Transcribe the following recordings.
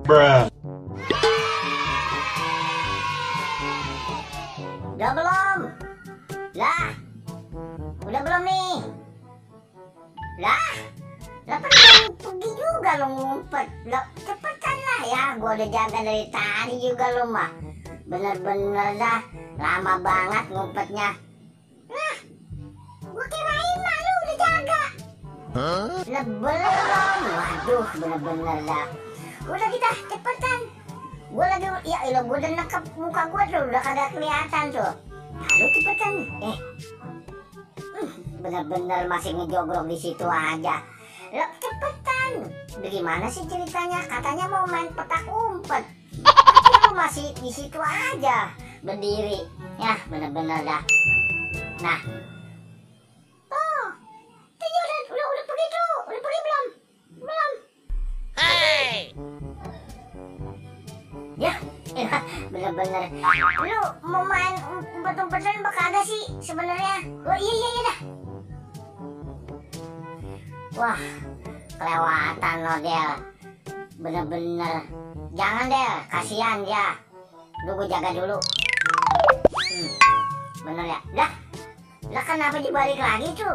Bruh. Udah belum? Lah, udah belum nih? Lah pergi juga lo ngumpet. Lah, cepetan lah ya, gua udah jaga dari tadi juga lo mah. Bener-bener dah, lama banget ngumpetnya. Nah, gua kirain mah lu udah jaga. Lah belum, waduh bener-bener dah. Udah kita cepetan. Gua lagi, ya elah gua udah nekep muka gua tuh, udah kagak kelihatan tuh. Lu cepetan nih, bener-bener masih ngejogrok di situ aja. Lo cepetan. Bagaimana sih ceritanya? Katanya mau main petak umpet. Tapi lo masih di situ aja berdiri. Ya bener-bener dah. Nah, oh, dia udah pergi tuh. Udah pergi belum? Belum. Hey! Ya, bener-bener. Lu mau main umpet-umpetan apa kagak sih sebenarnya? Oh iya dah. Wah, kelewatan lo Del. Bener-bener. Jangan Del, kasihan ya. Lu gue jaga dulu. Bener ya? Lah kenapa dibalik lagi tuh?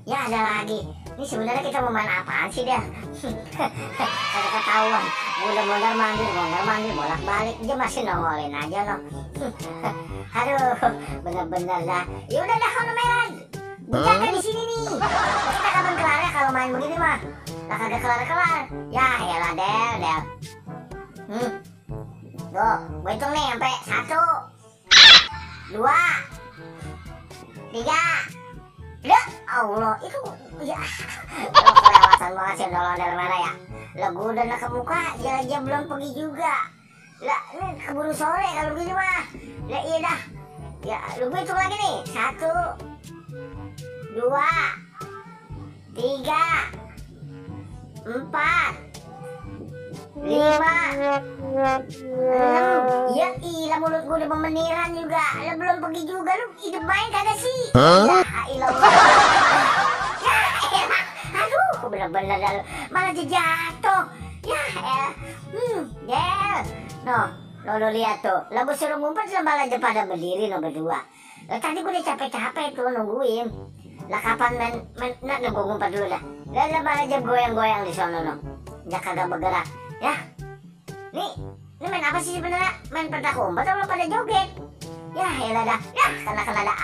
Ya ada lagi. Ini sebenarnya kita mau main apaan sih Del? Kagak ketahuan. Mondar mandir, bolak-balik. Dia masih nongolin aja lo. Aduh, bener-bener dah. Ya udah dah kalau meran. Jaga di sini nih. Kita kapan kelar ya kalau main begini mah? Lah kagak kelar-kelar. Ya elah Del. Tuh, gue hitung nih sampai 1, 2, 3. Ya Allah, itu ya. Kelewatan banget sih ondel merah ya. Lah gue udah nak ke muka, dia belum pergi juga. Lah ini keburu sore kalau begini mah. Lah iya dah. Ya lu gue hitung lagi nih. 1, 2, 3, 4, 5, 6. Ya ilah mulut gue udah memeniran juga. Lo belum pergi juga, lu hidup main kagak sih? Ya ilah. Ya elah. Aduh bener-bener dah lu. Malah jatuh. Ya elah. Del. Lo lihat tuh. Lah gue suruh ngumpet malah aja pada berdiri lo berdua. Tadi gue udah capek-capek tuh nungguin. Lah kapan main gue ngumpet dulu dah. Lah malah aja goyang-goyang di sono no. Dia kagak bergerak. Ya. Nih main apa sih sebenarnya? Main petak umpet atau lo pada joget? Ya elah dah. Ya kena dah.